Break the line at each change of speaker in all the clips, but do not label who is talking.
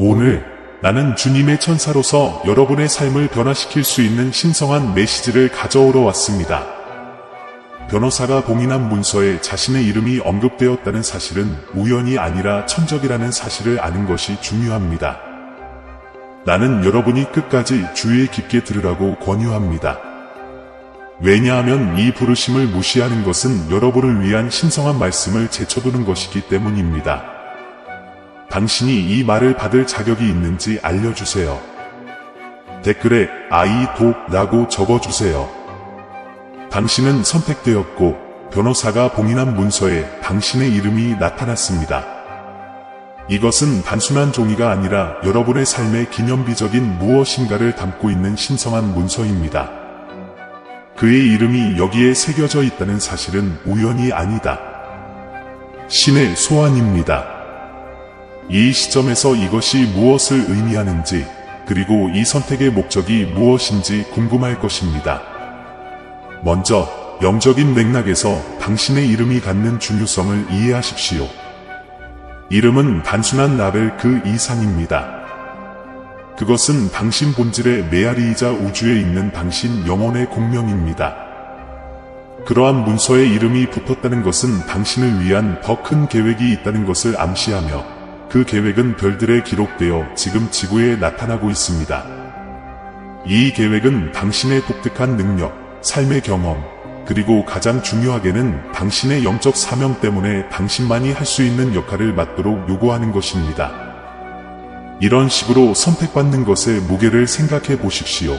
오늘 나는 주님의 천사로서 여러분의 삶을 변화시킬 수 있는 신성한 메시지를 가져오러 왔습니다. 변호사가 봉인한 문서에 자신의 이름이 언급되었다는 사실은 우연이 아니라 천적이라는 사실을 아는 것이 중요합니다. 나는 여러분이 끝까지 주의 깊게 들으라고 권유합니다. 왜냐하면 이 부르심을 무시하는 것은 여러분을 위한 신성한 말씀을 제쳐두는 것이기 때문입니다. 당신이 이 말을 받을 자격이 있는지 알려주세요. 댓글에 라고 적어주세요. 당신은 선택되었고 변호사가 봉인한 문서에 당신의 이름이 나타났습니다. 이것은 단순한 종이가 아니라 여러분의 삶의 기념비적인 무엇인가를 담고 있는 신성한 문서입니다. 그의 이름이 여기에 새겨져 있다는 사실은 우연이 아니다. 신의 소환입니다. 이 시점에서 이것이 무엇을 의미하는지, 그리고 이 선택의 목적이 무엇인지 궁금할 것입니다. 먼저 영적인 맥락에서 당신의 이름이 갖는 중요성을 이해하십시오. 이름은 단순한 라벨 그 이상입니다. 그것은 당신 본질의 메아리이자 우주에 있는 당신 영혼의 공명입니다. 그러한 문서에 이름이 붙었다는 것은 당신을 위한 더 큰 계획이 있다는 것을 암시하며 그 계획은 별들에 기록되어 지금 지구에 나타나고 있습니다. 이 계획은 당신의 독특한 능력, 삶의 경험, 그리고 가장 중요하게는 당신의 영적 사명 때문에 당신만이 할 수 있는 역할을 맡도록 요구하는 것입니다. 이런 식으로 선택받는 것의 무게를 생각해 보십시오.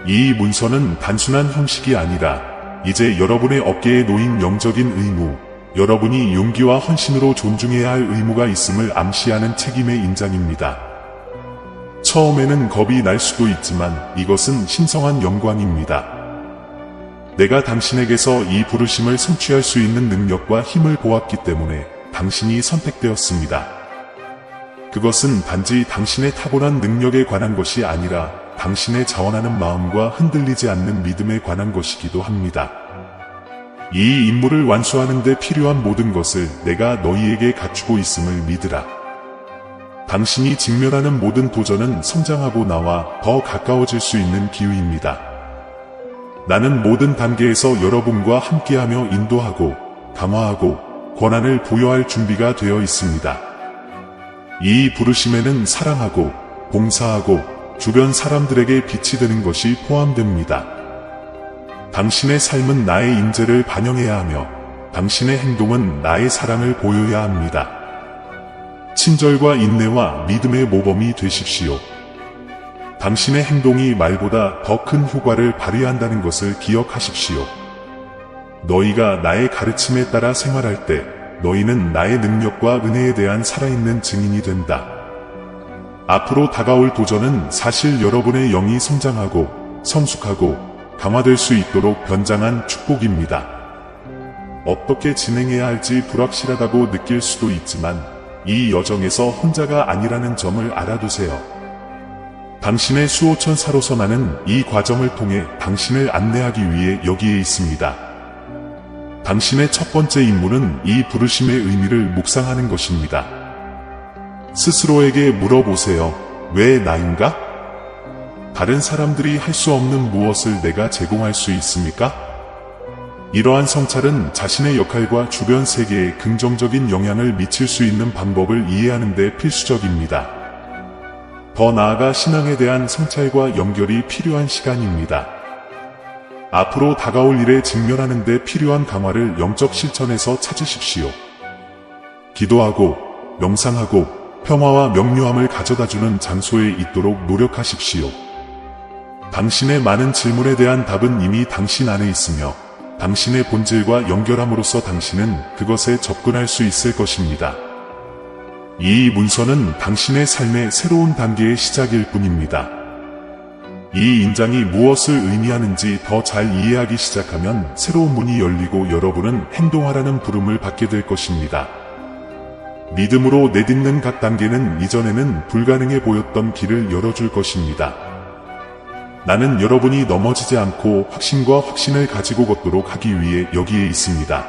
이 문서는 단순한 형식이 아니라 이제 여러분의 어깨에 놓인 영적인 의무, 여러분이 용기와 헌신으로 존중해야 할 의무가 있음을 암시하는 책임의 인장입니다. 처음에는 겁이 날 수도 있지만 이것은 신성한 영광입니다. 내가 당신에게서 이 부르심을 성취할 수 있는 능력과 힘을 보았기 때문에 당신이 선택되었습니다. 그것은 단지 당신의 타고난 능력에 관한 것이 아니라 당신의 자원하는 마음과 흔들리지 않는 믿음에 관한 것이기도 합니다. 이 임무를 완수하는 데 필요한 모든 것을 내가 너희에게 갖추고 있음을 믿으라. 당신이 직면하는 모든 도전은 성장하고 나와 더 가까워질 수 있는 기회입니다. 나는 모든 단계에서 여러분과 함께하며 인도하고 강화하고 권한을 부여할 준비가 되어 있습니다. 이 부르심에는 사랑하고 봉사하고 주변 사람들에게 빛이 되는 것이 포함됩니다. 당신의 삶은 나의 임재를 반영해야 하며 당신의 행동은 나의 사랑을 보여야 합니다. 친절과 인내와 믿음의 모범이 되십시오. 당신의 행동이 말보다 더 큰 효과를 발휘한다는 것을 기억하십시오. 너희가 나의 가르침에 따라 생활할 때 너희는 나의 능력과 은혜에 대한 살아있는 증인이 된다. 앞으로 다가올 도전은 사실 여러분의 영이 성장하고 성숙하고 강화될 수 있도록 변장한 축복입니다. 어떻게 진행해야 할지 불확실하다고 느낄 수도 있지만 이 여정에서 혼자가 아니라는 점을 알아두세요. 당신의 수호천 사로서 나는 이 과정을 통해 당신을 안내하기 위해 여기에 있습니다. 당신의 첫 번째 임무는 이 부르심의 의미를 묵상하는 것입니다. 스스로에게 물어보세요. 왜 나인가? 다른 사람들이 할 수 없는 무엇을 내가 제공할 수 있습니까? 이러한 성찰은 자신의 역할과 주변 세계에 긍정적인 영향을 미칠 수 있는 방법을 이해하는 데 필수적입니다. 더 나아가 신앙에 대한 성찰과 연결이 필요한 시간입니다. 앞으로 다가올 일에 직면하는 데 필요한 강화를 영적 실천에서 찾으십시오. 기도하고 명상하고 평화와 명료함을 가져다주는 장소에 있도록 노력하십시오. 당신의 많은 질문에 대한 답은 이미 당신 안에 있으며 당신의 본질과 연결함으로써 당신은 그것에 접근할 수 있을 것입니다. 이 문서는 당신의 삶의 새로운 단계의 시작일 뿐입니다. 이 인장이 무엇을 의미하는지 더 잘 이해하기 시작하면 새로운 문이 열리고 여러분은 행동하라는 부름을 받게 될 것입니다. 믿음으로 내딛는 각 단계는 이전에는 불가능해 보였던 길을 열어줄 것입니다. 나는 여러분이 넘어지지 않고 확신과 확신을 가지고 걷도록 하기 위해 여기에 있습니다.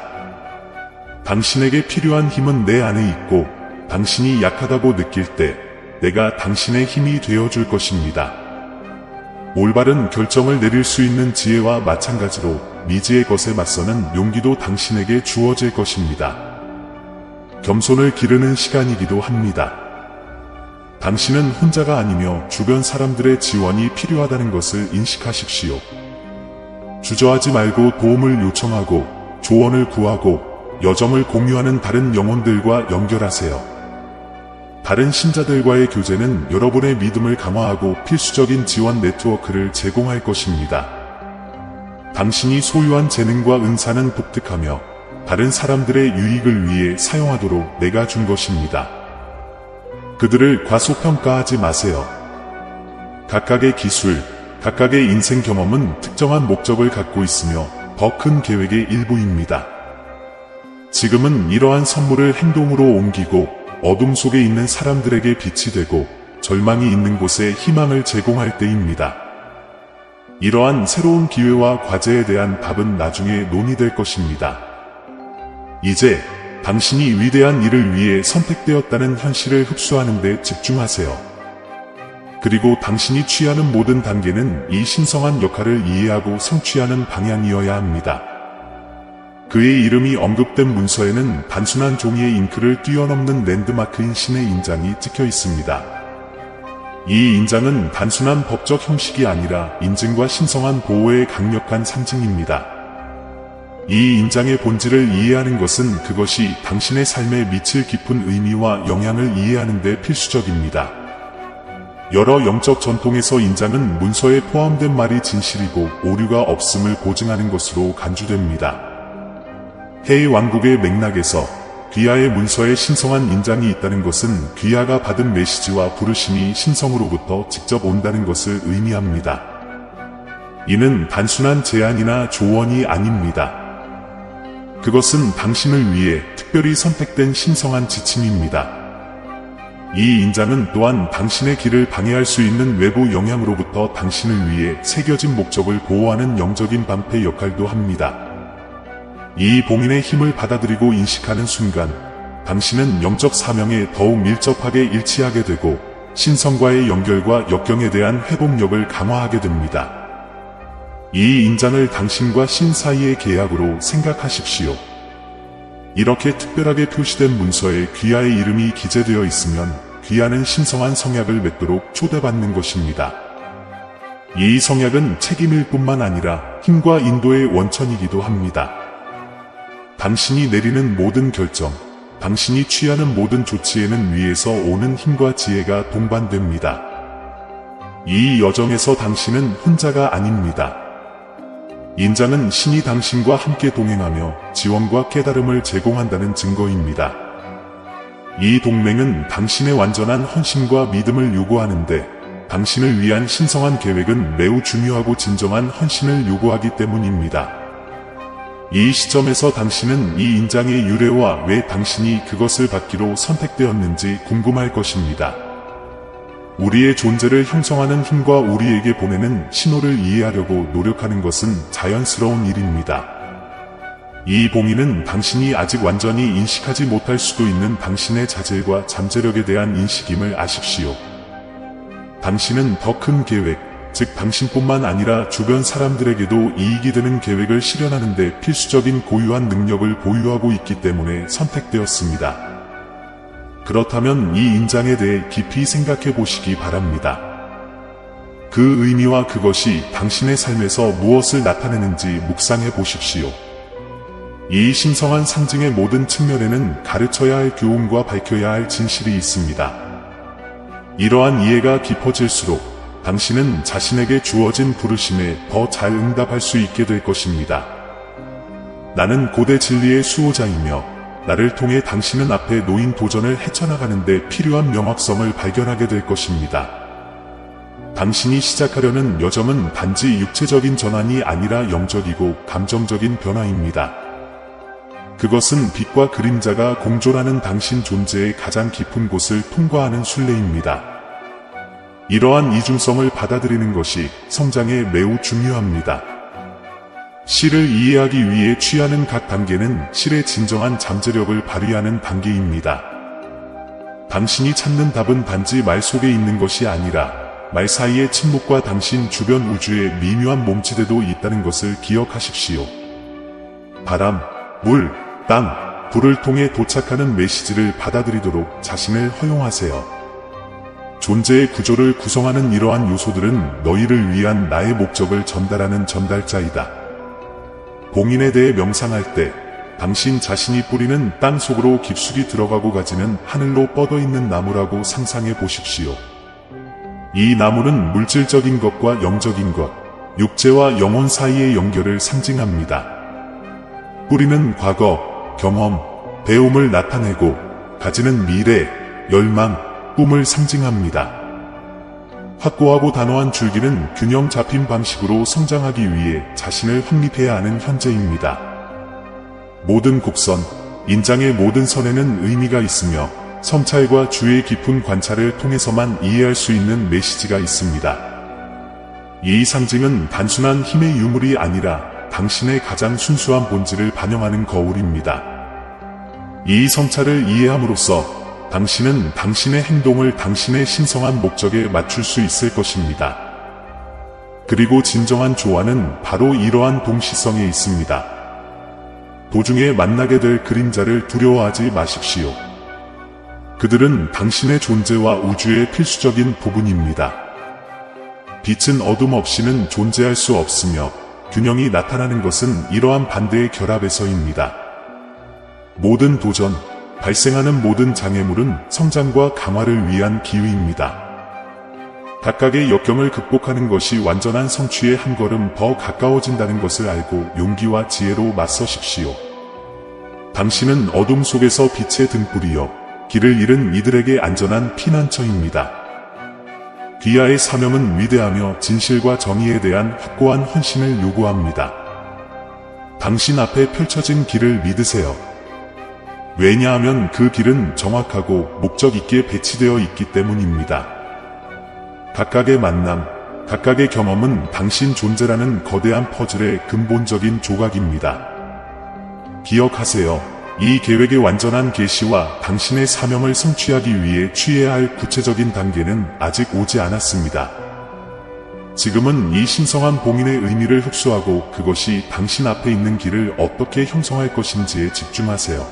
당신에게 필요한 힘은 내 안에 있고 당신이 약하다고 느낄 때 내가 당신의 힘이 되어줄 것입니다. 올바른 결정을 내릴 수 있는 지혜와 마찬가지로 미지의 것에 맞서는 용기도 당신에게 주어질 것입니다. 겸손을 기르는 시간이기도 합니다. 당신은 혼자가 아니며 주변 사람들의 지원이 필요하다는 것을 인식하십시오. 주저하지 말고 도움을 요청하고 조언을 구하고 여정을 공유하는 다른 영혼들과 연결하세요. 다른 신자들과의 교제는 여러분의 믿음을 강화하고 필수적인 지원 네트워크를 제공할 것입니다. 당신이 소유한 재능과 은사는 독특하며 다른 사람들의 유익을 위해 사용하도록 내가 준 것입니다. 그들을 과소평가하지 마세요. 각각의 기술, 각각의 인생 경험은 특정한 목적을 갖고 있으며 더 큰 계획의 일부입니다. 지금은 이러한 선물을 행동으로 옮기고 어둠 속에 있는 사람들에게 빛이 되고 절망이 있는 곳에 희망을 제공할 때입니다. 이러한 새로운 기회와 과제에 대한 답은 나중에 논의될 것입니다. 이제 당신이 위대한 일을 위해 선택되었다는 현실을 흡수하는 데 집중하세요. 그리고 당신이 취하는 모든 단계는 이 신성한 역할을 이해하고 성취하는 방향이어야 합니다. 그의 이름이 언급된 문서에는 단순한 종이의 잉크를 뛰어넘는 랜드마크인 신의 인장이 찍혀 있습니다. 이 인장은 단순한 법적 형식이 아니라 인증과 신성한 보호의 강력한 상징입니다. 이 인장의 본질을 이해하는 것은 그것이 당신의 삶에 미칠 깊은 의미와 영향을 이해하는 데 필수적입니다. 여러 영적 전통에서 인장은 문서에 포함된 말이 진실이고 오류가 없음을 보증하는 것으로 간주됩니다. 헤이 왕국의 맥락에서 귀하의 문서에 신성한 인장이 있다는 것은 귀하가 받은 메시지와 부르심이 신성으로부터 직접 온다는 것을 의미합니다. 이는 단순한 제안이나 조언이 아닙니다. 그것은 당신을 위해 특별히 선택된 신성한 지침입니다. 이 인장은 또한 당신의 길을 방해할 수 있는 외부 영향으로부터 당신을 위해 새겨진 목적을 보호하는 영적인 방패 역할도 합니다. 이 봉인의 힘을 받아들이고 인식하는 순간 당신은 영적 사명에 더욱 밀접하게 일치하게 되고 신성과의 연결과 역경에 대한 회복력을 강화하게 됩니다. 이 인장을 당신과 신 사이의 계약으로 생각하십시오. 이렇게 특별하게 표시된 문서에 귀하의 이름이 기재되어 있으면 귀하는 신성한 성약을 맺도록 초대받는 것입니다. 이 성약은 책임일 뿐만 아니라 힘과 인도의 원천이기도 합니다. 당신이 내리는 모든 결정, 당신이 취하는 모든 조치에는 위에서 오는 힘과 지혜가 동반됩니다. 이 여정에서 당신은 혼자가 아닙니다. 인장은 신이 당신과 함께 동행하며 지원과 깨달음을 제공한다는 증거입니다. 이 동맹은 당신의 완전한 헌신과 믿음을 요구하는데 당신을 위한 신성한 계획은 매우 중요하고 진정한 헌신을 요구하기 때문입니다. 이 시점에서 당신은 이 인장의 유래와 왜 당신이 그것을 받기로 선택되었는지 궁금할 것입니다. 우리의 존재를 형성하는 힘과 우리에게 보내는 신호를 이해하려고 노력하는 것은 자연스러운 일입니다. 이 봉인은 당신이 아직 완전히 인식하지 못할 수도 있는 당신의 자질과 잠재력에 대한 인식임을 아십시오. 당신은 더 큰 계획, 즉 당신뿐만 아니라 주변 사람들에게도 이익이 되는 계획을 실현하는 데 필수적인 고유한 능력을 보유하고 있기 때문에 선택되었습니다. 그렇다면 이 인장에 대해 깊이 생각해 보시기 바랍니다. 그 의미와 그것이 당신의 삶에서 무엇을 나타내는지 묵상해 보십시오. 이 신성한 상징의 모든 측면에는 가르쳐야 할 교훈과 밝혀야 할 진실이 있습니다. 이러한 이해가 깊어질수록 당신은 자신에게 주어진 부르심에 더 잘 응답할 수 있게 될 것입니다. 나는 고대 진리의 수호자이며 나를 통해 당신은 앞에 놓인 도전을 헤쳐나가는 데 필요한 명확성을 발견하게 될 것입니다. 당신이 시작하려는 여정은 단지 육체적인 전환이 아니라 영적이고 감정적인 변화입니다. 그것은 빛과 그림자가 공존하는 당신 존재의 가장 깊은 곳을 통과하는 순례입니다. 이러한 이중성을 받아들이는 것이 성장에 매우 중요합니다. 실을 이해하기 위해 취하는 각 단계는 실의 진정한 잠재력을 발휘하는 단계입니다. 당신이 찾는 답은 단지 말 속에 있는 것이 아니라 말 사이의 침묵과 당신 주변 우주의 미묘한 몸짓에도 있다는 것을 기억하십시오. 바람, 물, 땅, 불을 통해 도착하는 메시지를 받아들이도록 자신을 허용하세요. 존재의 구조를 구성하는 이러한 요소들은 너희를 위한 나의 목적을 전달하는 전달자이다. 봉인에 대해 명상할 때 당신 자신이 뿌리는 땅 속으로 깊숙이 들어가고 가지는 하늘로 뻗어 있는 나무라고 상상해 보십시오. 이 나무는 물질적인 것과 영적인 것, 육체와 영혼 사이의 연결을 상징합니다. 뿌리는 과거, 경험, 배움을 나타내고 가지는 미래, 열망, 꿈을 상징합니다. 확고하고 단호한 줄기는 균형 잡힌 방식으로 성장하기 위해 자신을 확립해야 하는 현재입니다. 모든 곡선, 인장의 모든 선에는 의미가 있으며 성찰과 주의 깊은 관찰을 통해서만 이해할 수 있는 메시지가 있습니다. 이 상징은 단순한 힘의 유물이 아니라 당신의 가장 순수한 본질을 반영하는 거울입니다. 이 성찰을 이해함으로써 당신은 당신의 행동을 당신의 신성한 목적에 맞출 수 있을 것입니다. 그리고 진정한 조화는 바로 이러한 동시성에 있습니다. 도중에 만나게 될 그림자를 두려워하지 마십시오. 그들은 당신의 존재와 우주의 필수적인 부분입니다. 빛은 어둠 없이는 존재할 수 없으며 균형이 나타나는 것은 이러한 반대의 결합에서입니다. 모든 도전, 발생하는 모든 장애물은 성장과 강화를 위한 기회입니다. 각각의 역경을 극복하는 것이 완전한 성취에 한 걸음 더 가까워진다는 것을 알고 용기와 지혜로 맞서십시오. 당신은 어둠 속에서 빛의 등불이여 길을 잃은 이들에게 안전한 피난처입니다. 귀하의 사명은 위대하며 진실과 정의에 대한 확고한 헌신을 요구합니다. 당신 앞에 펼쳐진 길을 믿으세요. 왜냐하면 그 길은 정확하고 목적 있게 배치되어 있기 때문입니다. 각각의 만남, 각각의 경험은 당신 존재라는 거대한 퍼즐의 근본적인 조각입니다. 기억하세요. 이 계획의 완전한 계시와 당신의 사명을 성취하기 위해 취해야 할 구체적인 단계는 아직 오지 않았습니다. 지금은 이 신성한 봉인의 의미를 흡수하고 그것이 당신 앞에 있는 길을 어떻게 형성할 것인지에 집중하세요.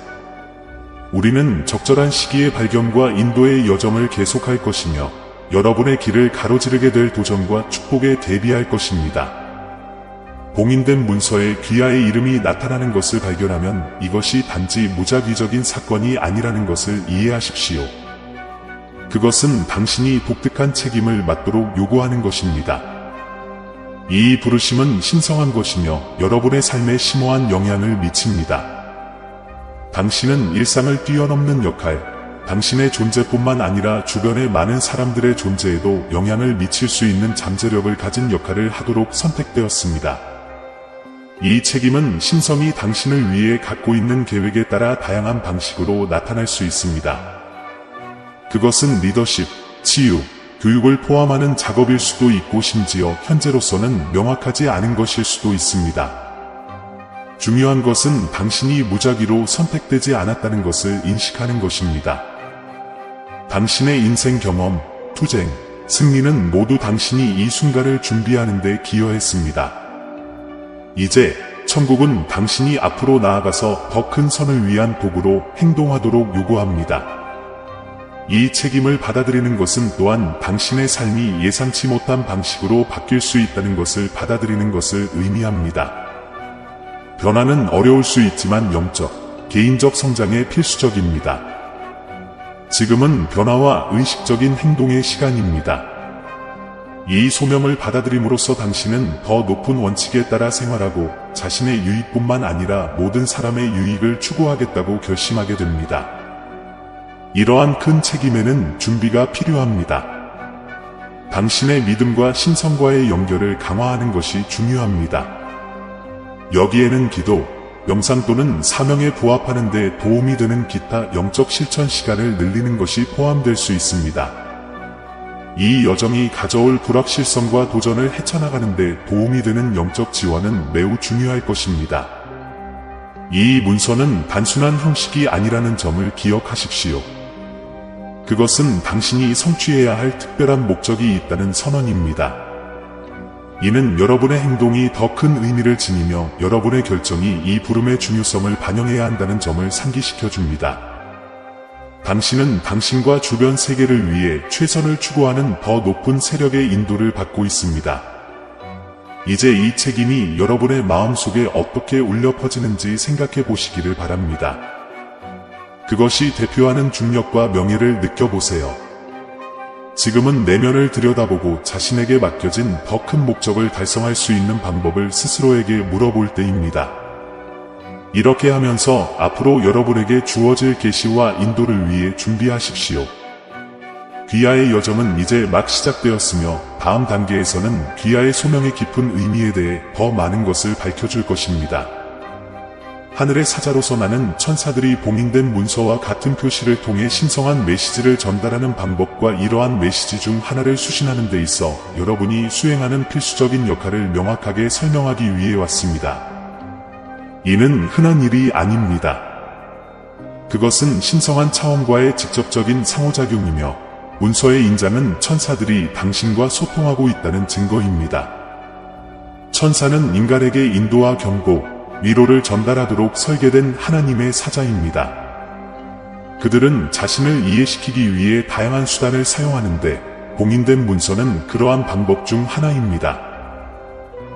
우리는 적절한 시기의 발견과 인도의 여정을 계속할 것이며 여러분의 길을 가로지르게 될 도전과 축복에 대비할 것입니다. 봉인된 문서에 귀하의 이름이 나타나는 것을 발견하면 이것이 단지 무작위적인 사건이 아니라는 것을 이해하십시오. 그것은 당신이 독특한 책임을 맡도록 요구하는 것입니다. 이 부르심은 신성한 것이며 여러분의 삶에 심오한 영향을 미칩니다. 당신은 일상을 뛰어넘는 역할, 당신의 존재뿐만 아니라 주변의 많은 사람들의 존재에도 영향을 미칠 수 있는 잠재력을 가진 역할을 하도록 선택되었습니다. 이 책임은 신성이 당신을 위해 갖고 있는 계획에 따라 다양한 방식으로 나타날 수 있습니다. 그것은 리더십, 치유, 교육을 포함하는 작업일 수도 있고 심지어 현재로서는 명확하지 않은 것일 수도 있습니다. 중요한 것은 당신이 무작위로 선택되지 않았다는 것을 인식하는 것입니다. 당신의 인생 경험, 투쟁, 승리는 모두 당신이 이 순간을 준비하는 데 기여했습니다. 이제 천국은 당신이 앞으로 나아가서 더 큰 선을 위한 도구로 행동하도록 요구합니다. 이 책임을 받아들이는 것은 또한 당신의 삶이 예상치 못한 방식으로 바뀔 수 있다는 것을 받아들이는 것을 의미합니다. 변화는 어려울 수 있지만 영적, 개인적 성장에 필수적입니다. 지금은 변화와 의식적인 행동의 시간입니다. 이 소명을 받아들임으로써 당신은 더 높은 원칙에 따라 생활하고 자신의 유익뿐만 아니라 모든 사람의 유익을 추구하겠다고 결심하게 됩니다. 이러한 큰 책임에는 준비가 필요합니다. 당신의 믿음과 신성과의 연결을 강화하는 것이 중요합니다. 여기에는 기도, 명상 또는 사명에 부합하는 데 도움이 되는 기타 영적 실천 시간을 늘리는 것이 포함될 수 있습니다. 이 여정이 가져올 불확실성과 도전을 헤쳐나가는 데 도움이 되는 영적 지원은 매우 중요할 것입니다. 이 문서는 단순한 형식이 아니라는 점을 기억하십시오. 그것은 당신이 성취해야 할 특별한 목적이 있다는 선언입니다. 이는 여러분의 행동이 더 큰 의미를 지니며 여러분의 결정이 이 부름의 중요성을 반영해야 한다는 점을 상기시켜 줍니다. 당신은 당신과 주변 세계를 위해 최선을 추구하는 더 높은 세력의 인도를 받고 있습니다. 이제 이 책임이 여러분의 마음속에 어떻게 울려 퍼지는지 생각해 보시기를 바랍니다. 그것이 대표하는 중력과 명예를 느껴보세요. 지금은 내면을 들여다보고 자신에게 맡겨진 더 큰 목적을 달성할 수 있는 방법을 스스로에게 물어볼 때입니다. 이렇게 하면서 앞으로 여러분에게 주어질 계시와 인도를 위해 준비하십시오. 귀하의 여정은 이제 막 시작되었으며 다음 단계에서는 귀하의 소명의 깊은 의미에 대해 더 많은 것을 밝혀줄 것입니다. 하늘의 사자로서 나는 천사들이 봉인된 문서와 같은 표시를 통해 신성한 메시지를 전달하는 방법과 이러한 메시지 중 하나를 수신하는 데 있어 여러분이 수행하는 필수적인 역할을 명확하게 설명하기 위해 왔습니다. 이는 흔한 일이 아닙니다. 그것은 신성한 차원과의 직접적인 상호작용이며 문서의 인자는 천사들이 당신과 소통하고 있다는 증거입니다. 천사는 인간에게 인도와 경고, 위로를 전달하도록 설계된 하나님의 사자입니다. 그들은 자신을 이해시키기 위해 다양한 수단을 사용하는데 봉인된 문서는 그러한 방법 중 하나입니다.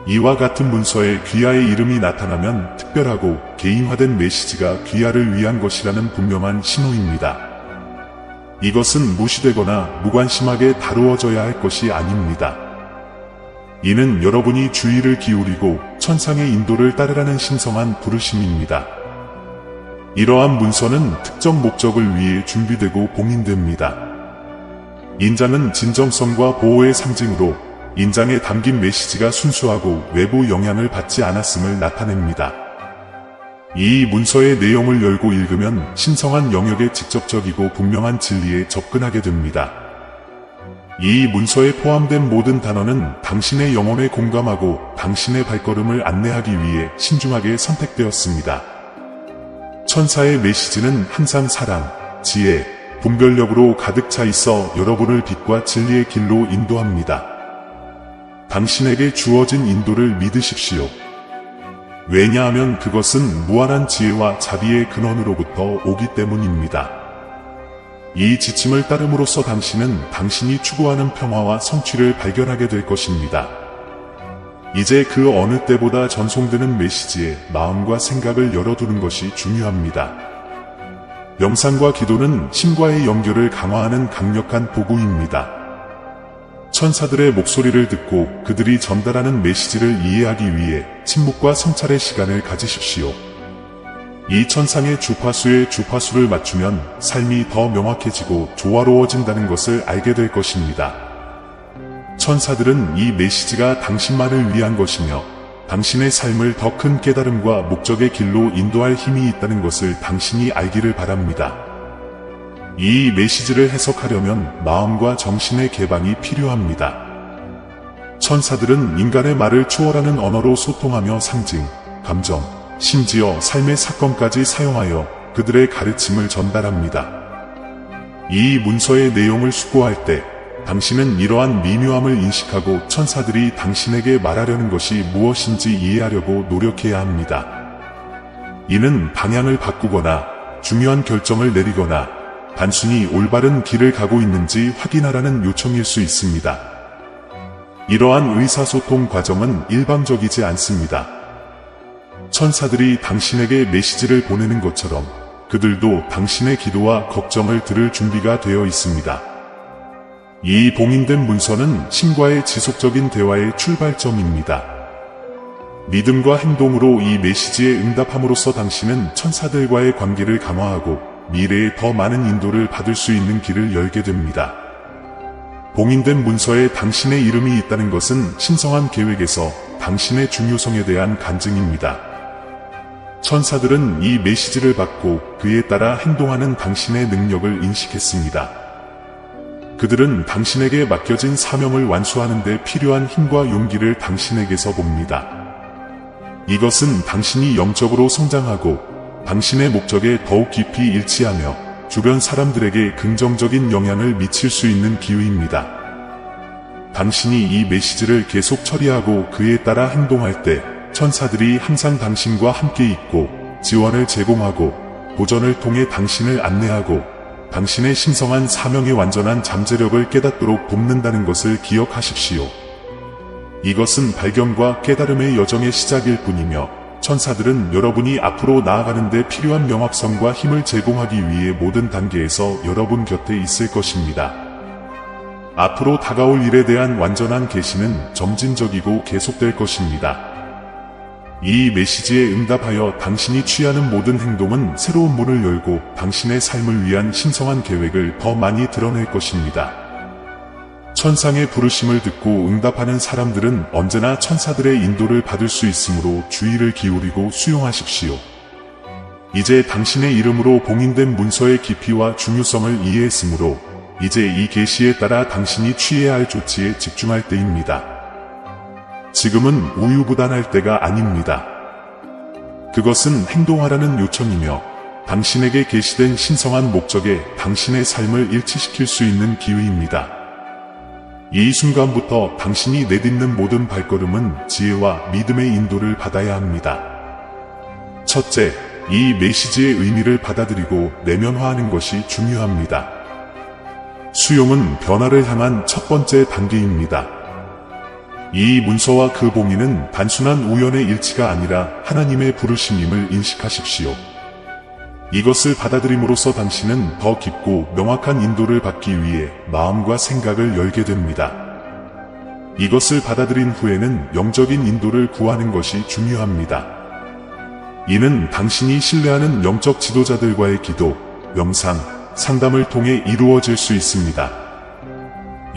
이와 같은 문서에 귀하의 이름이 나타나면 특별하고 개인화된 메시지가 귀하를 위한 것이라는 분명한 신호입니다. 이것은 무시되거나 무관심하게 다루어져야 할 것이 아닙니다. 이는 여러분이 주의를 기울이고 천상의 인도를 따르라는 신성한 부르심입니다. 이러한 문서는 특정 목적을 위해 준비되고 봉인됩니다. 인장은 진정성과 보호의 상징으로 인장에 담긴 메시지가 순수하고 외부 영향을 받지 않았음을 나타냅니다. 이 문서의 내용을 열고 읽으면 신성한 영역의 직접적이고 분명한 진리에 접근하게 됩니다. 이 문서에 포함된 모든 단어는 당신의 영혼에 공감하고 당신의 발걸음을 안내하기 위해 신중하게 선택되었습니다. 천사의 메시지는 항상 사랑, 지혜, 분별력으로 가득 차 있어 여러분을 빛과 진리의 길로 인도합니다. 당신에게 주어진 인도를 믿으십시오. 왜냐하면 그것은 무한한 지혜와 자비의 근원으로부터 오기 때문입니다. 이 지침을 따름으로써 당신은 당신이 추구하는 평화와 성취를 발견하게 될 것입니다. 이제 그 어느 때보다 전송되는 메시지에 마음과 생각을 열어두는 것이 중요합니다. 명상과 기도는 신과의 연결을 강화하는 강력한 도구입니다. 천사들의 목소리를 듣고 그들이 전달하는 메시지를 이해하기 위해 침묵과 성찰의 시간을 가지십시오. 이 천상의 주파수에 주파수를 맞추면 삶이 더 명확해지고 조화로워진다는 것을 알게 될 것입니다. 천사들은 이 메시지가 당신만을 위한 것이며 당신의 삶을 더 큰 깨달음과 목적의 길로 인도할 힘이 있다는 것을 당신이 알기를 바랍니다. 이 메시지를 해석하려면 마음과 정신의 개방이 필요합니다. 천사들은 인간의 말을 초월하는 언어로 소통하며 상징, 감정, 심지어 삶의 사건까지 사용하여 그들의 가르침을 전달합니다. 이 문서의 내용을 숙고할 때 당신은 이러한 미묘함을 인식하고 천사들이 당신에게 말하려는 것이 무엇인지 이해하려고 노력해야 합니다. 이는 방향을 바꾸거나 중요한 결정을 내리거나 단순히 올바른 길을 가고 있는지 확인하라는 요청일 수 있습니다. 이러한 의사소통 과정은 일방적이지 않습니다. 천사들이 당신에게 메시지를 보내는 것처럼 그들도 당신의 기도와 걱정을 들을 준비가 되어 있습니다. 이 봉인된 문서는 신과의 지속적인 대화의 출발점입니다. 믿음과 행동으로 이 메시지에 응답함으로써 당신은 천사들과의 관계를 강화하고 미래에 더 많은 인도를 받을 수 있는 길을 열게 됩니다. 봉인된 문서에 당신의 이름이 있다는 것은 신성한 계획에서 당신의 중요성에 대한 간증입니다. 천사들은 이 메시지를 받고 그에 따라 행동하는 당신의 능력을 인식했습니다. 그들은 당신에게 맡겨진 사명을 완수하는 데 필요한 힘과 용기를 당신에게서 봅니다. 이것은 당신이 영적으로 성장하고 당신의 목적에 더욱 깊이 일치하며 주변 사람들에게 긍정적인 영향을 미칠 수 있는 기회입니다. 당신이 이 메시지를 계속 처리하고 그에 따라 행동할 때 천사들이 항상 당신과 함께 있고 지원을 제공하고 보전을 통해 당신을 안내하고 당신의 신성한 사명의 완전한 잠재력을 깨닫도록 돕는다는 것을 기억하십시오. 이것은 발견과 깨달음의 여정의 시작일 뿐이며 천사들은 여러분이 앞으로 나아가는 데 필요한 명확성과 힘을 제공하기 위해 모든 단계에서 여러분 곁에 있을 것입니다. 앞으로 다가올 일에 대한 완전한 계시는 점진적이고 계속될 것입니다. 이 메시지에 응답하여 당신이 취하는 모든 행동은 새로운 문을 열고 당신의 삶을 위한 신성한 계획을 더 많이 드러낼 것입니다. 천상의 부르심을 듣고 응답하는 사람들은 언제나 천사들의 인도를 받을 수 있으므로 주의를 기울이고 수용하십시오. 이제 당신의 이름으로 봉인된 문서의 깊이와 중요성을 이해했으므로 이제 이 계시에 따라 당신이 취해야 할 조치에 집중할 때입니다. 지금은 우유부단할 때가 아닙니다. 그것은 행동하라는 요청이며 당신에게 계시된 신성한 목적에 당신의 삶을 일치시킬 수 있는 기회입니다. 이 순간부터 당신이 내딛는 모든 발걸음은 지혜와 믿음의 인도를 받아야 합니다. 첫째, 이 메시지의 의미를 받아들이고 내면화하는 것이 중요합니다. 수용은 변화를 향한 첫 번째 단계입니다. 이 문서와 그 봉인은 단순한 우연의 일치가 아니라 하나님의 부르심임을 인식하십시오. 이것을 받아들임으로써 당신은 더 깊고 명확한 인도를 받기 위해 마음과 생각을 열게 됩니다. 이것을 받아들인 후에는 영적인 인도를 구하는 것이 중요합니다. 이는 당신이 신뢰하는 영적 지도자들과의 기도, 명상, 상담을 통해 이루어질 수 있습니다.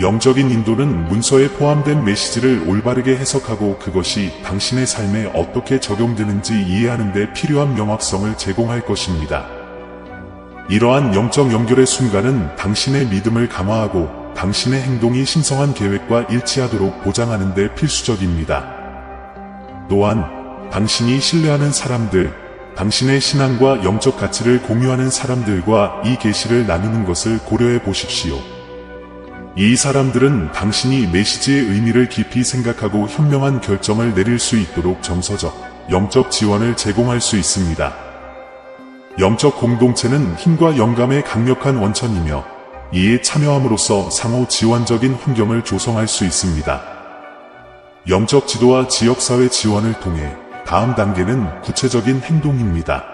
영적인 인도는 문서에 포함된 메시지를 올바르게 해석하고 그것이 당신의 삶에 어떻게 적용되는지 이해하는 데 필요한 명확성을 제공할 것입니다. 이러한 영적 연결의 순간은 당신의 믿음을 강화하고 당신의 행동이 신성한 계획과 일치하도록 보장하는 데 필수적입니다. 또한 당신이 신뢰하는 사람들, 당신의 신앙과 영적 가치를 공유하는 사람들과 이 계시를 나누는 것을 고려해 보십시오. 이 사람들은 당신이 메시지의 의미를 깊이 생각하고 현명한 결정을 내릴 수 있도록 정서적, 영적 지원을 제공할 수 있습니다. 영적 공동체는 힘과 영감의 강력한 원천이며 이에 참여함으로써 상호 지원적인 환경을 조성할 수 있습니다. 영적 지도와 지역사회 지원을 통해 다음 단계는 구체적인 행동입니다.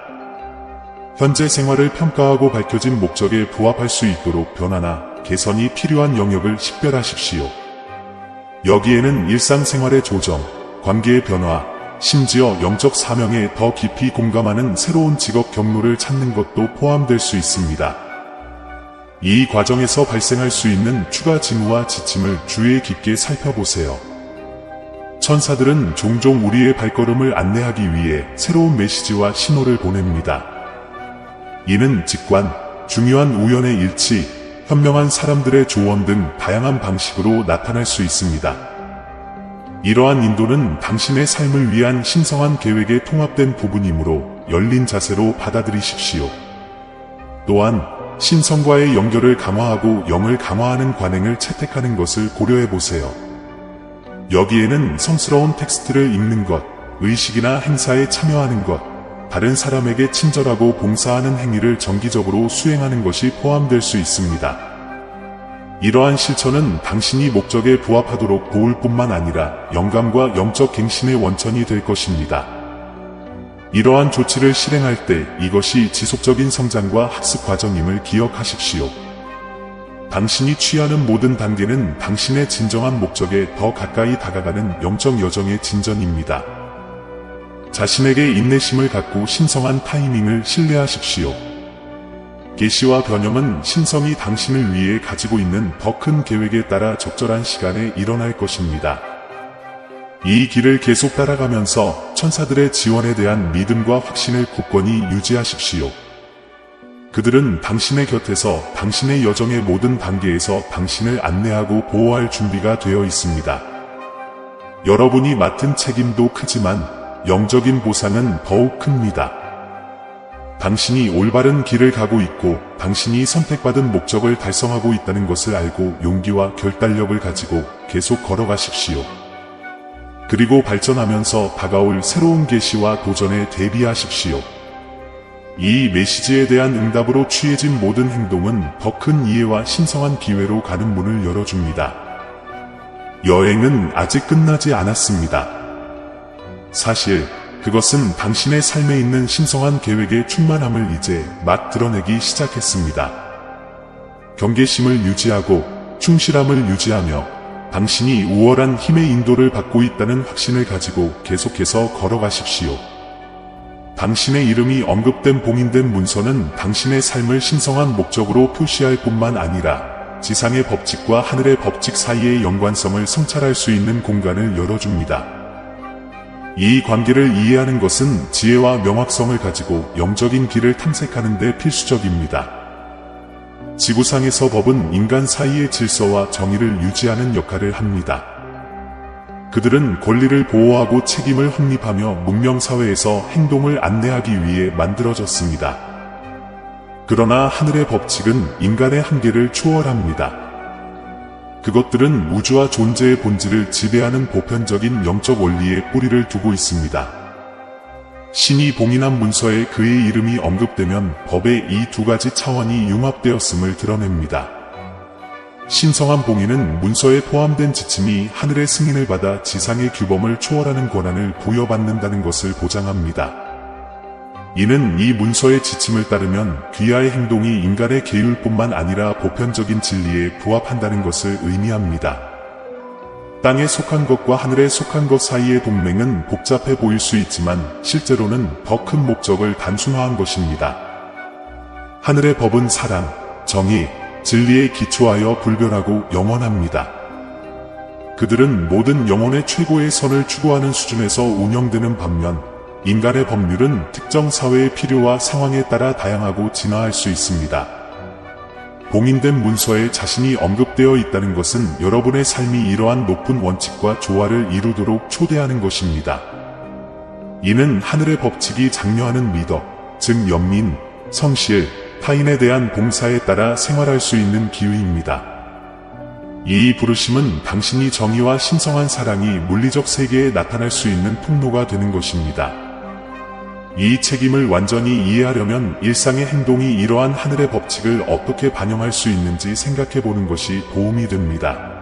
현재 생활을 평가하고 밝혀진 목적에 부합할 수 있도록 변화나 개선이 필요한 영역을 식별하십시오. 여기에는 일상생활의 조정, 관계의 변화, 심지어 영적 사명에 더 깊이 공감하는 새로운 직업 경로를 찾는 것도 포함될 수 있습니다. 이 과정에서 발생할 수 있는 추가 징후와 지침을 주의 깊게 살펴보세요. 천사들은 종종 우리의 발걸음을 안내하기 위해 새로운 메시지와 신호를 보냅니다. 이는 직관, 중요한 우연의 일치, 현명한 사람들의 조언 등 다양한 방식으로 나타날 수 있습니다. 이러한 인도는 당신의 삶을 위한 신성한 계획에 통합된 부분이므로 열린 자세로 받아들이십시오. 또한 신성과의 연결을 강화하고 영을 강화하는 관행을 채택하는 것을 고려해 보세요. 여기에는 성스러운 텍스트를 읽는 것, 의식이나 행사에 참여하는 것, 다른 사람에게 친절하고 봉사하는 행위를 정기적으로 수행하는 것이 포함될 수 있습니다. 이러한 실천은 당신이 목적에 부합하도록 도울 뿐만 아니라 영감과 영적 갱신의 원천이 될 것입니다. 이러한 조치를 실행할 때 이것이 지속적인 성장과 학습 과정임을 기억하십시오. 당신이 취하는 모든 단계는 당신의 진정한 목적에 더 가까이 다가가는 영적 여정의 진전입니다. 자신에게 인내심을 갖고 신성한 타이밍을 신뢰하십시오. 계시와 변형은 신성이 당신을 위해 가지고 있는 더 큰 계획에 따라 적절한 시간에 일어날 것입니다. 이 길을 계속 따라가면서 천사들의 지원에 대한 믿음과 확신을 굳건히 유지하십시오. 그들은 당신의 곁에서 당신의 여정의 모든 단계에서 당신을 안내하고 보호할 준비가 되어 있습니다. 여러분이 맡은 책임도 크지만 영적인 보상은 더욱 큽니다. 당신이 올바른 길을 가고 있고 당신이 선택받은 목적을 달성하고 있다는 것을 알고 용기와 결단력을 가지고 계속 걸어가십시오. 그리고 발전하면서 다가올 새로운 계시와 도전에 대비하십시오. 이 메시지에 대한 응답으로 취해진 모든 행동은 더 큰 이해와 신성한 기회로 가는 문을 열어줍니다. 여행은 아직 끝나지 않았습니다. 사실 그것은 당신의 삶에 있는 신성한 계획의 충만함을 이제 막 드러내기 시작했습니다. 경계심을 유지하고 충실함을 유지하며 당신이 우월한 힘의 인도를 받고 있다는 확신을 가지고 계속해서 걸어가십시오. 당신의 이름이 언급된 봉인된 문서는 당신의 삶을 신성한 목적으로 표시할 뿐만 아니라 지상의 법칙과 하늘의 법칙 사이의 연관성을 성찰할 수 있는 공간을 열어줍니다. 이 관계를 이해하는 것은 지혜와 명확성을 가지고 영적인 길을 탐색하는 데 필수적입니다. 지구상에서 법은 인간 사이의 질서와 정의를 유지하는 역할을 합니다. 그들은 권리를 보호하고 책임을 확립하며 문명사회에서 행동을 안내하기 위해 만들어졌습니다. 그러나 하늘의 법칙은 인간의 한계를 초월합니다. 그것들은 우주와 존재의 본질을 지배하는 보편적인 영적 원리에 뿌리를 두고 있습니다. 신이 봉인한 문서에 그의 이름이 언급되면 법의 이 두 가지 차원이 융합되었음을 드러냅니다. 신성한 봉인은 문서에 포함된 지침이 하늘의 승인을 받아 지상의 규범을 초월하는 권한을 부여받는다는 것을 보장합니다. 이는 이 문서의 지침을 따르면 귀하의 행동이 인간의 계율뿐만 아니라 보편적인 진리에 부합한다는 것을 의미합니다. 땅에 속한 것과 하늘에 속한 것 사이의 동맹은 복잡해 보일 수 있지만 실제로는 더 큰 목적을 단순화한 것입니다. 하늘의 법은 사랑, 정의, 진리에 기초하여 불변하고 영원합니다. 그들은 모든 영혼의 최고의 선을 추구하는 수준에서 운영되는 반면 인간의 법률은 특정 사회의 필요와 상황에 따라 다양하고 진화할 수 있습니다. 봉인된 문서에 자신이 언급되어 있다는 것은 여러분의 삶이 이러한 높은 원칙과 조화를 이루도록 초대하는 것입니다. 이는 하늘의 법칙이 장려하는 리더, 즉 연민, 성실, 타인에 대한 봉사에 따라 생활할 수 있는 기회입니다. 이 부르심은 당신이 정의와 신성한 사랑이 물리적 세계에 나타날 수 있는 통로가 되는 것입니다. 이 책임을 완전히 이해하려면 일상의 행동이 이러한 하늘의 법칙을 어떻게 반영할 수 있는지 생각해 보는 것이 도움이 됩니다.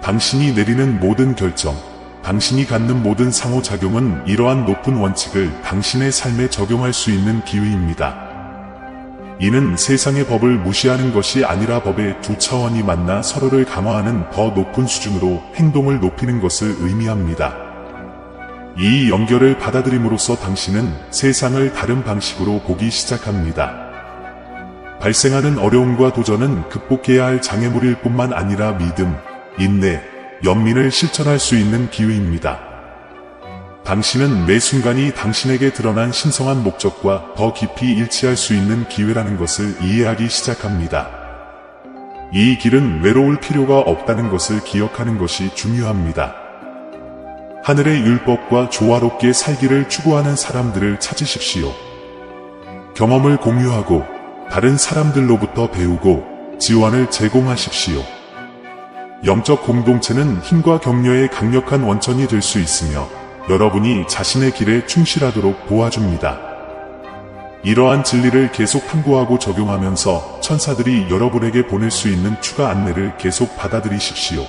당신이 내리는 모든 결정, 당신이 갖는 모든 상호작용은 이러한 높은 원칙을 당신의 삶에 적용할 수 있는 기회입니다. 이는 세상의 법을 무시하는 것이 아니라 법의 두 차원이 만나 서로를 강화하는 더 높은 수준으로 행동을 높이는 것을 의미합니다. 이 연결을 받아들임으로써 당신은 세상을 다른 방식으로 보기 시작합니다. 발생하는 어려움과 도전은 극복해야 할 장애물일 뿐만 아니라 믿음, 인내, 연민을 실천할 수 있는 기회입니다. 당신은 매 순간이 당신에게 드러난 신성한 목적과 더 깊이 일치할 수 있는 기회라는 것을 이해하기 시작합니다. 이 길은 외로울 필요가 없다는 것을 기억하는 것이 중요합니다. 하늘의 율법과 조화롭게 살기를 추구하는 사람들을 찾으십시오. 경험을 공유하고 다른 사람들로부터 배우고 지원을 제공하십시오. 영적 공동체는 힘과 격려의 강력한 원천이 될 수 있으며 여러분이 자신의 길에 충실하도록 도와줍니다. 이러한 진리를 계속 탐구하고 적용하면서 천사들이 여러분에게 보낼 수 있는 추가 안내를 계속 받아들이십시오.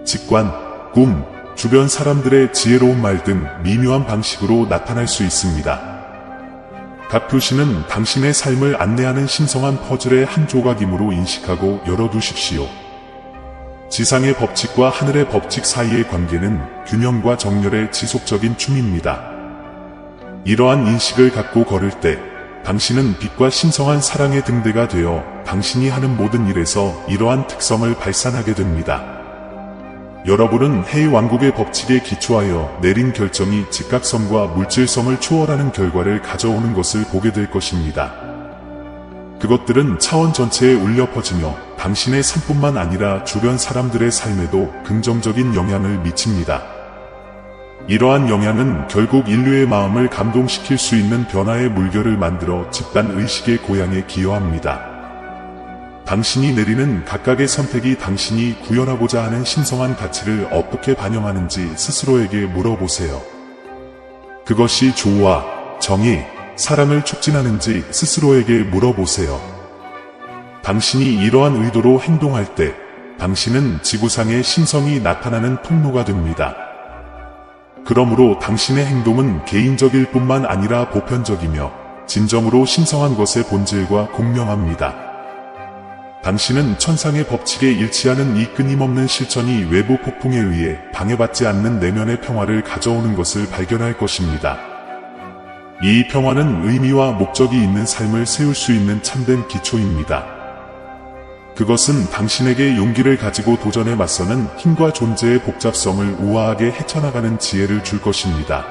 직관, 꿈, 주변 사람들의 지혜로운 말 등 미묘한 방식으로 나타날 수 있습니다. 각 표시는 당신의 삶을 안내하는 신성한 퍼즐의 한 조각이므로 인식하고 열어두십시오. 지상의 법칙과 하늘의 법칙 사이의 관계는 균형과 정렬의 지속적인 춤입니다. 이러한 인식을 갖고 걸을 때 당신은 빛과 신성한 사랑의 등대가 되어 당신이 하는 모든 일에서 이러한 특성을 발산하게 됩니다. 여러분은 해의 왕국의 법칙에 기초하여 내린 결정이 직각성과 물질성을 초월하는 결과를 가져오는 것을 보게 될 것입니다. 그것들은 차원 전체에 울려 퍼지며 당신의 삶뿐만 아니라 주변 사람들의 삶에도 긍정적인 영향을 미칩니다. 이러한 영향은 결국 인류의 마음을 감동시킬 수 있는 변화의 물결을 만들어 집단 의식의 고양에 기여합니다. 당신이 내리는 각각의 선택이 당신이 구현하고자 하는 신성한 가치를 어떻게 반영하는지 스스로에게 물어보세요. 그것이 조화, 정의, 사랑을 촉진하는지 스스로에게 물어보세요. 당신이 이러한 의도로 행동할 때 당신은 지구상의 신성이 나타나는 통로가 됩니다. 그러므로 당신의 행동은 개인적일 뿐만 아니라 보편적이며 진정으로 신성한 것의 본질과 공명합니다. 당신은 천상의 법칙에 일치하는 이 끊임없는 실천이 외부 폭풍에 의해 방해받지 않는 내면의 평화를 가져오는 것을 발견할 것입니다. 이 평화는 의미와 목적이 있는 삶을 세울 수 있는 참된 기초입니다. 그것은 당신에게 용기를 가지고 도전에 맞서는 힘과 존재의 복잡성을 우아하게 헤쳐나가는 지혜를 줄 것입니다.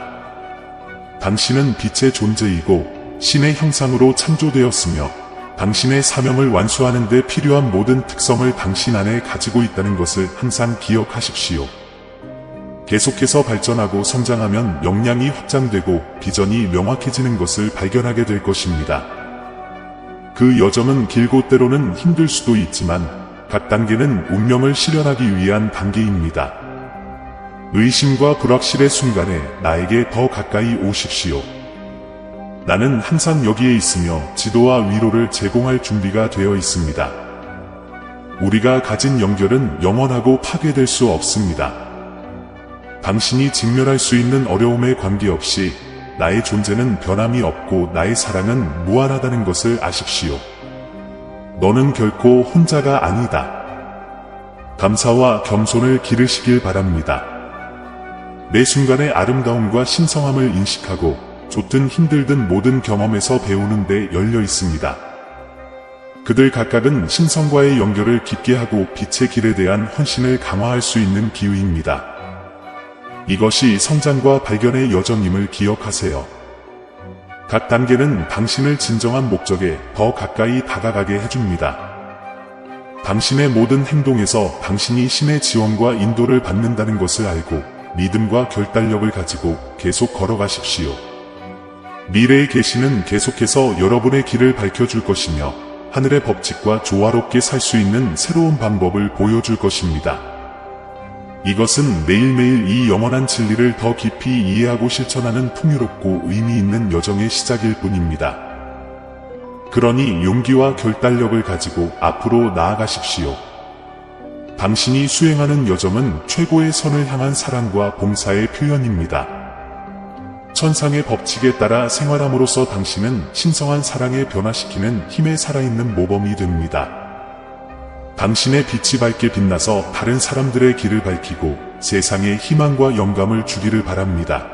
당신은 빛의 존재이고 신의 형상으로 창조되었으며 당신의 사명을 완수하는 데 필요한 모든 특성을 당신 안에 가지고 있다는 것을 항상 기억하십시오. 계속해서 발전하고 성장하면 역량이 확장되고 비전이 명확해지는 것을 발견하게 될 것입니다. 그 여정은 길고 때로는 힘들 수도 있지만 각 단계는 운명을 실현하기 위한 단계입니다. 의심과 불확실의 순간에 나에게 더 가까이 오십시오. 나는 항상 여기에 있으며 지도와 위로를 제공할 준비가 되어 있습니다. 우리가 가진 연결은 영원하고 파괴될 수 없습니다. 당신이 직면할 수 있는 어려움에 관계없이 나의 존재는 변함이 없고 나의 사랑은 무한하다는 것을 아십시오. 너는 결코 혼자가 아니다. 감사와 겸손을 기르시길 바랍니다. 매 순간의 아름다움과 신성함을 인식하고 좋든 힘들든 모든 경험에서 배우는 데 열려 있습니다. 그들 각각은 신성과의 연결을 깊게 하고 빛의 길에 대한 헌신을 강화할 수 있는 기회입니다. 이것이 성장과 발견의 여정임을 기억하세요. 각 단계는 당신을 진정한 목적에 더 가까이 다가가게 해줍니다. 당신의 모든 행동에서 당신이 신의 지원과 인도를 받는다는 것을 알고 믿음과 결단력을 가지고 계속 걸어가십시오. 미래의 계시는 계속해서 여러분의 길을 밝혀줄 것이며 하늘의 법칙과 조화롭게 살 수 있는 새로운 방법을 보여줄 것입니다. 이것은 매일매일 이 영원한 진리를 더 깊이 이해하고 실천하는 풍요롭고 의미 있는 여정의 시작일 뿐입니다. 그러니 용기와 결단력을 가지고 앞으로 나아가십시오. 당신이 수행하는 여정은 최고의 선을 향한 사랑과 봉사의 표현입니다. 천상의 법칙에 따라 생활함으로써 당신은 신성한 사랑에 변화시키는 힘에 살아있는 모범이 됩니다. 당신의 빛이 밝게 빛나서 다른 사람들의 길을 밝히고 세상에 희망과 영감을 주기를 바랍니다.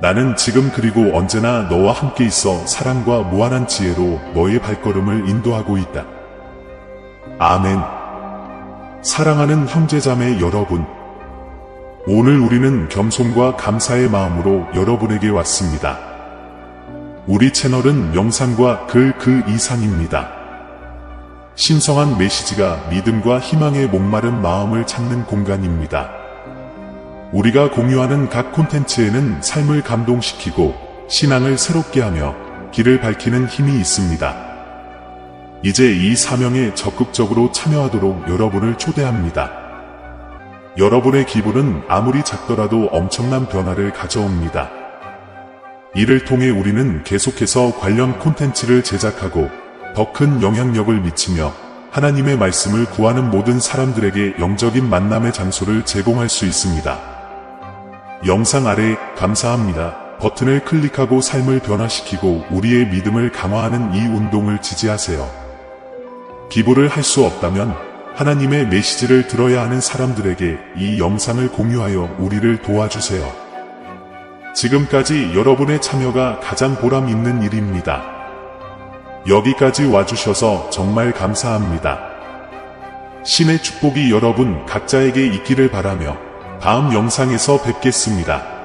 나는 지금 그리고 언제나 너와 함께 있어 사랑과 무한한 지혜로 너의 발걸음을 인도하고 있다. 아멘. 사랑하는 형제자매 여러분, 오늘 우리는 겸손과 감사의 마음으로 여러분에게 왔습니다. 우리 채널은 영상과 글 그 이상입니다. 신성한 메시지가 믿음과 희망의 목마른 마음을 찾는 공간입니다. 우리가 공유하는 각 콘텐츠에는 삶을 감동시키고 신앙을 새롭게 하며 길을 밝히는 힘이 있습니다. 이제 이 사명에 적극적으로 참여하도록 여러분을 초대합니다. 여러분의 기부는 아무리 작더라도 엄청난 변화를 가져옵니다. 이를 통해 우리는 계속해서 관련 콘텐츠를 제작하고 더 큰 영향력을 미치며 하나님의 말씀을 구하는 모든 사람들에게 영적인 만남의 장소를 제공할 수 있습니다. 영상 아래 감사합니다 버튼을 클릭하고 삶을 변화시키고 우리의 믿음을 강화하는 이 운동을 지지하세요. 기부를 할 수 없다면 하나님의 메시지를 들어야 하는 사람들에게 이 영상을 공유하여 우리를 도와주세요. 지금까지 여러분의 참여가 가장 보람 있는 일입니다. 여기까지 와주셔서 정말 감사합니다. 신의 축복이 여러분 각자에게 있기를 바라며 다음 영상에서 뵙겠습니다.